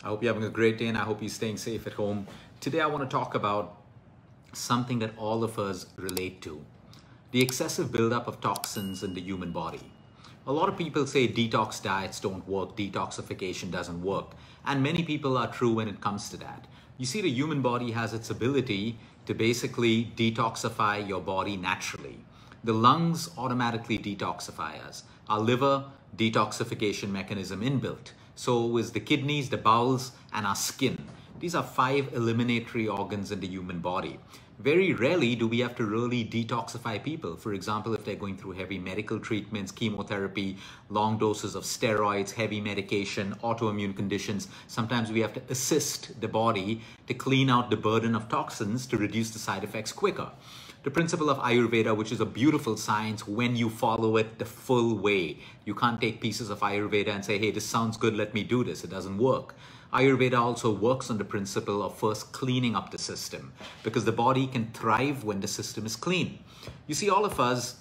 I hope you're having a great day and I hope you're staying safe at home. Today I want to talk about something that all of us relate to. The excessive buildup of toxins in the human body. A lot of people say detox diets don't work, detoxification doesn't work. And many people are true when it comes to that. You see, the human body has its ability to basically detoxify your body naturally. The lungs automatically detoxify us. Our liver, detoxification mechanism inbuilt. So is the kidneys, the bowels, and our skin. These are 5 eliminatory organs in the human body. Very rarely do we have to really detoxify people. For example, if they're going through heavy medical treatments, chemotherapy, long doses of steroids, heavy medication, autoimmune conditions, sometimes we have to assist the body to clean out the burden of toxins to reduce the side effects quicker. The principle of Ayurveda, which is a beautiful science when you follow it the full way. You can't take pieces of Ayurveda and say, hey, this sounds good, let me do this. It doesn't work. Ayurveda also works on the principle of first cleaning up the system because the body can thrive when the system is clean. You see, all of us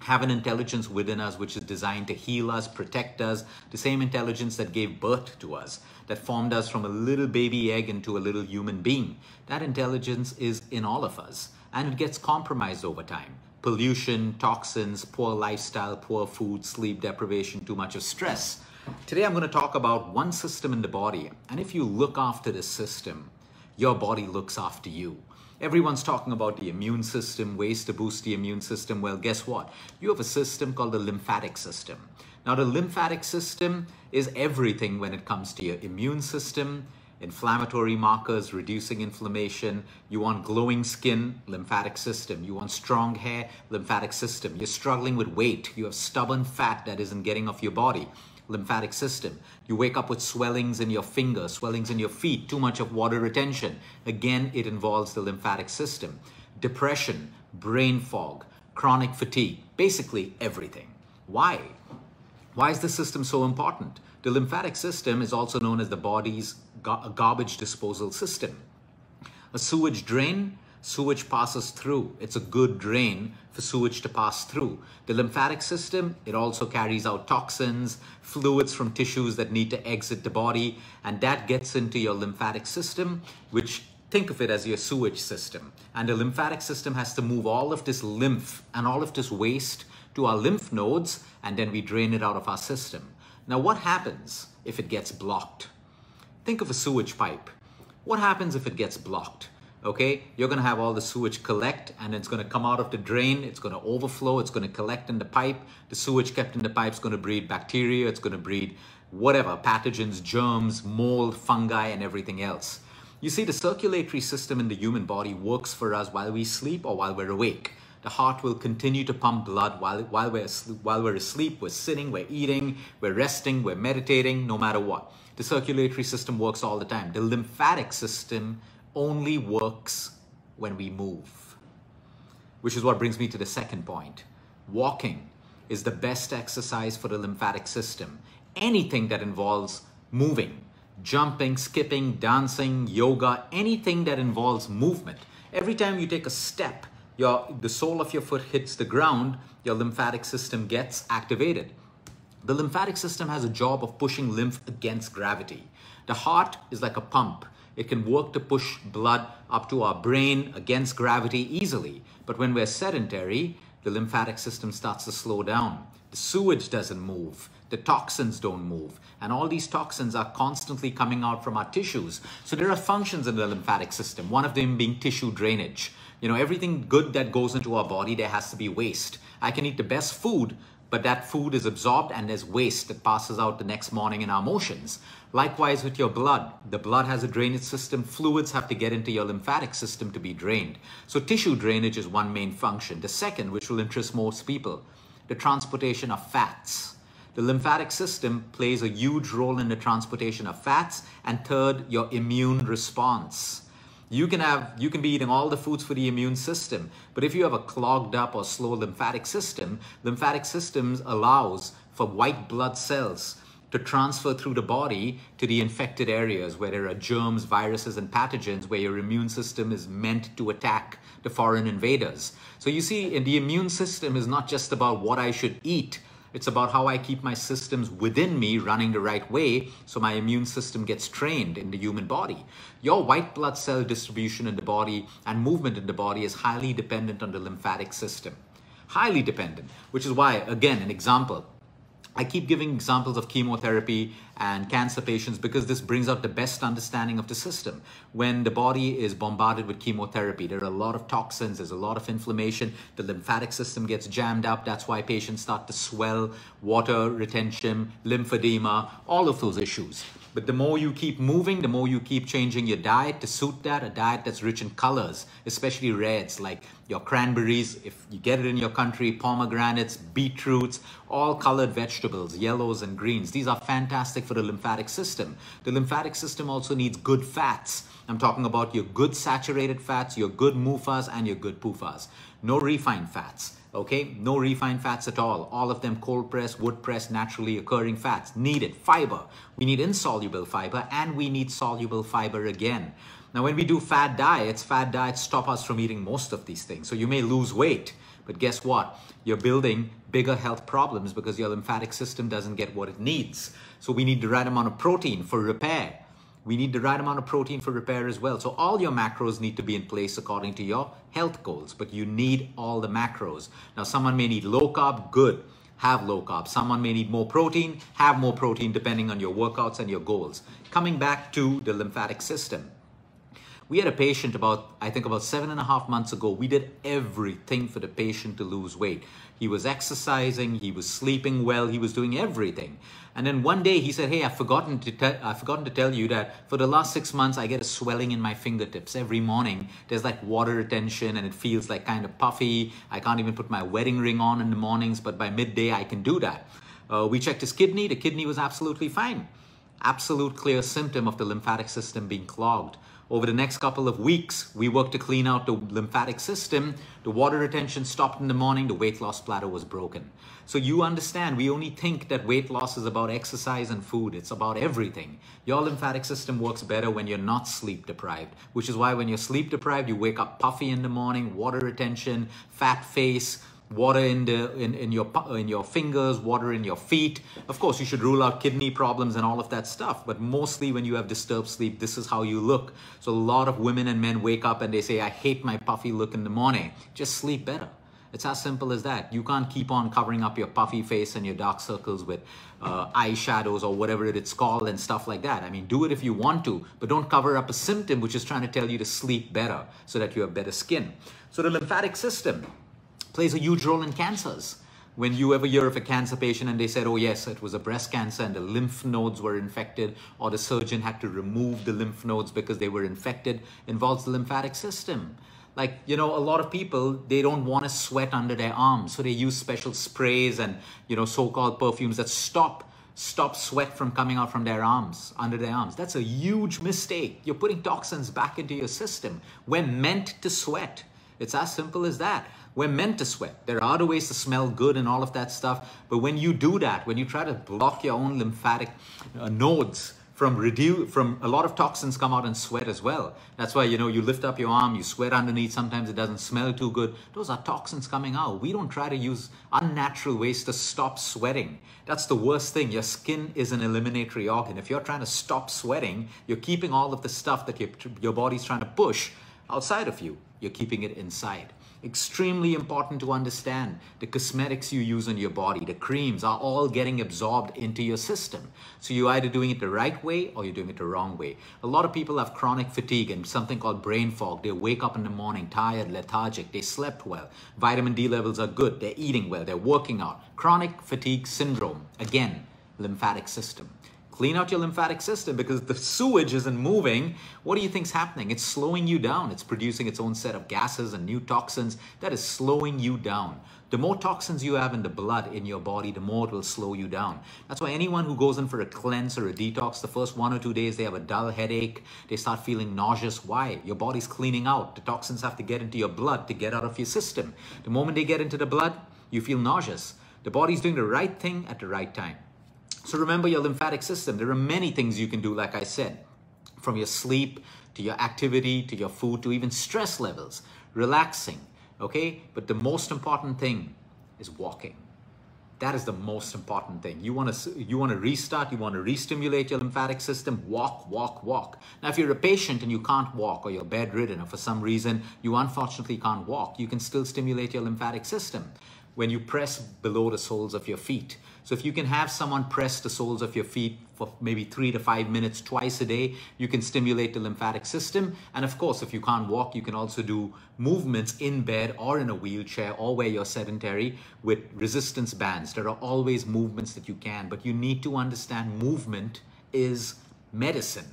have an intelligence within us which is designed to heal us, protect us, the same intelligence that gave birth to us, that formed us from a little baby egg into a little human being. That intelligence is in all of us. And it gets compromised over time. Pollution, toxins, poor lifestyle, poor food, sleep deprivation, too much of stress. Today I'm going to talk about one system in the body. And if you look after this system, your body looks after you. Everyone's talking about the immune system, ways to boost the immune system. Well, guess what? You have a system called the lymphatic system. Now, the lymphatic system is everything when it comes to your immune system, inflammatory markers, reducing inflammation. You want glowing skin, lymphatic system. You want strong hair, lymphatic system. You're struggling with weight. You have stubborn fat that isn't getting off your body, lymphatic system. You wake up with swellings in your fingers, swellings in your feet, too much of water retention. Again, it involves the lymphatic system. Depression, brain fog, chronic fatigue, basically everything. Why? Why is the system so important? The lymphatic system is also known as the body's garbage disposal system. A sewage drain, sewage passes through. It's a good drain for sewage to pass through. The lymphatic system, it also carries out toxins, fluids from tissues that need to exit the body, and that gets into your lymphatic system, which think of it as your sewage system. And the lymphatic system has to move all of this lymph and all of this waste to our lymph nodes, and then we drain it out of our system. Now, what happens if it gets blocked? Think of a sewage pipe. What happens if it gets blocked? Okay, you're going to have all the sewage collect and it's going to come out of the drain. It's going to overflow. It's going to collect in the pipe. The sewage kept in the pipe is going to breed bacteria. It's going to breed whatever, pathogens, germs, mold, fungi, and everything else. You see, the circulatory system in the human body works for us while we sleep or while we're awake. The heart will continue to pump blood while we're asleep, we're sitting, we're eating, we're resting, we're meditating, no matter what. The circulatory system works all the time. The lymphatic system only works when we move. Which is what brings me to the second point. Walking is the best exercise for the lymphatic system. Anything that involves moving, jumping, skipping, dancing, yoga, anything that involves movement. Every time you take a step, the sole of your foot hits the ground, your lymphatic system gets activated. The lymphatic system has a job of pushing lymph against gravity. The heart is like a pump. It can work to push blood up to our brain against gravity easily. But when we're sedentary, the lymphatic system starts to slow down. The sewage doesn't move. The toxins don't move. And all these toxins are constantly coming out from our tissues. So there are functions in the lymphatic system, one of them being tissue drainage. You know, everything good that goes into our body, there has to be waste. I can eat the best food, but that food is absorbed and there's waste that passes out the next morning in our motions. Likewise with your blood. The blood has a drainage system. Fluids have to get into your lymphatic system to be drained. So tissue drainage is one main function. The second, which will interest most people, the transportation of fats. The lymphatic system plays a huge role in the transportation of fats. And third, your immune response. You can be eating all the foods for the immune system, but if you have a clogged up or slow lymphatic systems allows for white blood cells to transfer through the body to the infected areas where there are germs, viruses, and pathogens where your immune system is meant to attack the foreign invaders. So you see, the immune system is not just about what I should eat, It's about how I keep my systems within me running the right way so my immune system gets trained in the human body. Your white blood cell distribution in the body and movement in the body is highly dependent on the lymphatic system. Highly dependent, which is why, again, an example. I keep giving examples of chemotherapy and cancer patients because this brings out the best understanding of the system. When the body is bombarded with chemotherapy, there are a lot of toxins, there's a lot of inflammation, the lymphatic system gets jammed up. That's why patients start to swell, water retention, lymphedema, all of those issues. But the more you keep moving, the more you keep changing your diet to suit that, a diet that's rich in colors, especially reds like your cranberries, if you get it in your country, pomegranates, beetroots, all colored vegetables, yellows and greens. These are fantastic for the lymphatic system. The lymphatic system also needs good fats. I'm talking about your good saturated fats, your good MUFAs, and your good PUFAs. No refined fats. Okay, no refined fats at all of them cold pressed, wood pressed, naturally occurring fats. Needed. Fiber. We need insoluble fiber and we need soluble fiber again. Now when we do fad diets stop us from eating most of these things. So you may lose weight, but guess what? You're building bigger health problems because your lymphatic system doesn't get what it needs. So we need the right amount of protein for repair. We need the right amount of protein for repair as well. So all your macros need to be in place according to your health goals, but you need all the macros. Now, someone may need low carb, good, have low carb. Someone may need more protein, have more protein depending on your workouts and your goals. Coming back to the lymphatic system. We had a patient I think about 7.5 months ago. We did everything for the patient to lose weight. He was exercising, he was sleeping well, he was doing everything. And then one day he said, hey, I've forgotten to tell you that for the last 6 months, I get a swelling in my fingertips every morning. There's like water retention and it feels like kind of puffy. I can't even put my wedding ring on in the mornings, but by midday I can do that. We checked his kidney. The kidney was absolutely fine. Absolute clear symptom of the lymphatic system being clogged. Over the next couple of weeks, we worked to clean out the lymphatic system. The water retention stopped in the morning. The weight loss plateau was broken. So you understand, we only think that weight loss is about exercise and food. It's about everything. Your lymphatic system works better when you're not sleep deprived, which is why when you're sleep deprived, you wake up puffy in the morning, water retention, fat face, water in your fingers, water in your feet. Of course, you should rule out kidney problems and all of that stuff. But mostly when you have disturbed sleep, this is how you look. So a lot of women and men wake up and they say, I hate my puffy look in the morning. Just sleep better. It's as simple as that. You can't keep on covering up your puffy face and your dark circles with eyeshadows or whatever it's called and stuff like that. I mean, do it if you want to, but don't cover up a symptom which is trying to tell you to sleep better so that you have better skin. So the lymphatic system plays a huge role in cancers. When you ever hear of a cancer patient and they said, oh yes, it was a breast cancer and the lymph nodes were infected, or the surgeon had to remove the lymph nodes because they were infected, involves the lymphatic system. Like, you know, a lot of people, they don't want to sweat under their arms. So they use special sprays and, you know, so-called perfumes that stop sweat from coming out from their arms, under their arms. That's a huge mistake. You're putting toxins back into your system. We're meant to sweat. It's as simple as that. We're meant to sweat. There are other ways to smell good and all of that stuff. But when you do that, when you try to block your own lymphatic nodes from a lot of toxins come out in sweat as well. That's why, you know, you lift up your arm, you sweat underneath, sometimes it doesn't smell too good. Those are toxins coming out. We don't try to use unnatural ways to stop sweating. That's the worst thing. Your skin is an eliminatory organ. If you're trying to stop sweating, you're keeping all of the stuff that your body's trying to push outside of you. You're keeping it inside. Extremely important to understand. The cosmetics you use on your body, the creams, are all getting absorbed into your system. So you're either doing it the right way or you're doing it the wrong way. A lot of people have chronic fatigue and something called brain fog. They wake up in the morning tired, lethargic. They slept well. Vitamin D levels are good. They're eating well. They're working out. Chronic fatigue syndrome. Again, lymphatic system. Clean out your lymphatic system because the sewage isn't moving. What do you think's happening? It's slowing you down. It's producing its own set of gases and new toxins that is slowing you down. The more toxins you have in the blood in your body, the more it will slow you down. That's why anyone who goes in for a cleanse or a detox, the first 1 or 2 days, they have a dull headache. They start feeling nauseous. Why? Your body's cleaning out. The toxins have to get into your blood to get out of your system. The moment they get into the blood, you feel nauseous. The body's doing the right thing at the right time. So remember your lymphatic system. There are many things you can do, like I said, from your sleep to your activity, to your food, to even stress levels, relaxing, okay? But the most important thing is walking. That is the most important thing. You want to restart, you want to re-stimulate your lymphatic system, walk, walk, walk. Now, if you're a patient and you can't walk, or you're bedridden, or for some reason you unfortunately can't walk, you can still stimulate your lymphatic system when you press below the soles of your feet. So if you can have someone press the soles of your feet for maybe 3 to 5 minutes twice a day, you can stimulate the lymphatic system. And of course, if you can't walk, you can also do movements in bed or in a wheelchair or where you're sedentary with resistance bands. There are always movements that you can, but you need to understand movement is medicine.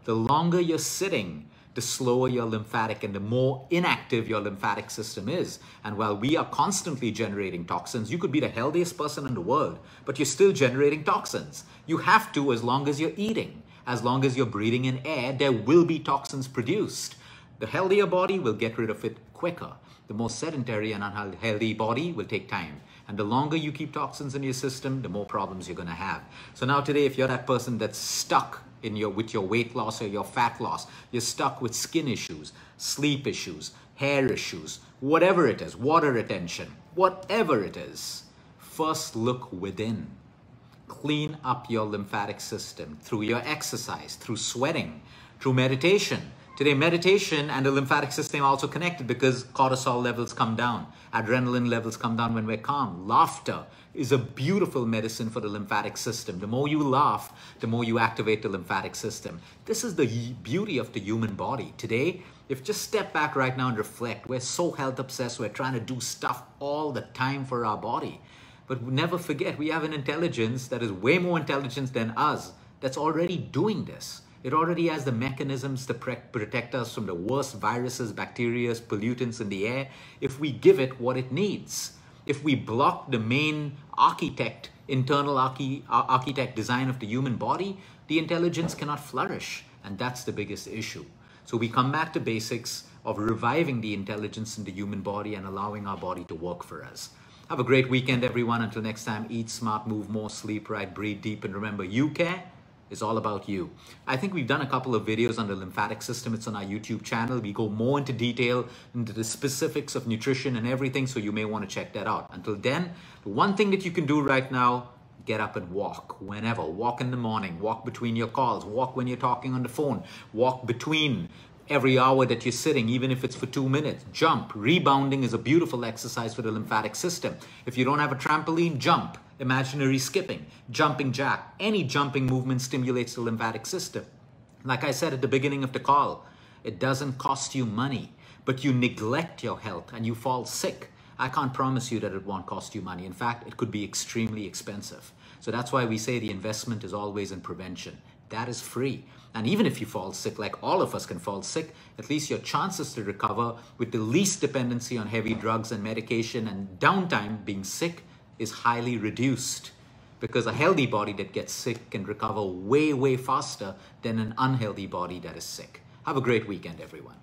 The longer you're sitting, the slower your lymphatic and the more inactive your lymphatic system is. And while we are constantly generating toxins, you could be the healthiest person in the world, but you're still generating toxins. You have to, as long as you're eating. As long as you're breathing in air, there will be toxins produced. The healthier body will get rid of it quicker. The more sedentary and unhealthy body will take time. And the longer you keep toxins in your system, the more problems you're going to have. So now today, if you're that person that's stuck with your weight loss or your fat loss, you're stuck with skin issues, sleep issues, hair issues, whatever it is, water retention, whatever it is, first look within. Clean up your lymphatic system through your exercise, through sweating, through meditation. Today, meditation and the lymphatic system are also connected because cortisol levels come down, adrenaline levels come down when we're calm. Laughter is a beautiful medicine for the lymphatic system. The more you laugh, the more you activate the lymphatic system. This is the beauty of the human body. Today, if you just step back right now and reflect, we're so health obsessed, we're trying to do stuff all the time for our body. But never forget, we have an intelligence that is way more intelligent than us that's already doing this. It already has the mechanisms to protect us from the worst viruses, bacteria, pollutants in the air if we give it what it needs. If we block the main internal architect design of the human body, the intelligence cannot flourish. And that's the biggest issue. So we come back to basics of reviving the intelligence in the human body and allowing our body to work for us. Have a great weekend, everyone. Until next time, eat smart, move more, sleep right, breathe deep, and remember, you care. It's all about you. I think we've done a couple of videos on the lymphatic system. It's on our YouTube channel. We go more into detail into the specifics of nutrition and everything, so you may want to check that out. Until then, the one thing that you can do right now, get up and walk whenever. Walk in the morning, walk between your calls, walk when you're talking on the phone, walk between every hour that you're sitting, even if it's for 2 minutes. Jump. Rebounding is a beautiful exercise for the lymphatic system. If you don't have a trampoline, jump. Imaginary skipping, jumping jack, any jumping movement stimulates the lymphatic system. Like I said at the beginning of the call, it doesn't cost you money, but you neglect your health and you fall sick. I can't promise you that it won't cost you money. In fact, it could be extremely expensive. So that's why we say the investment is always in prevention. That is free. And even if you fall sick, like all of us can fall sick, at least your chances to recover with the least dependency on heavy drugs and medication and downtime being sick is highly reduced, because a healthy body that gets sick can recover way, way faster than an unhealthy body that is sick. Have a great weekend, everyone.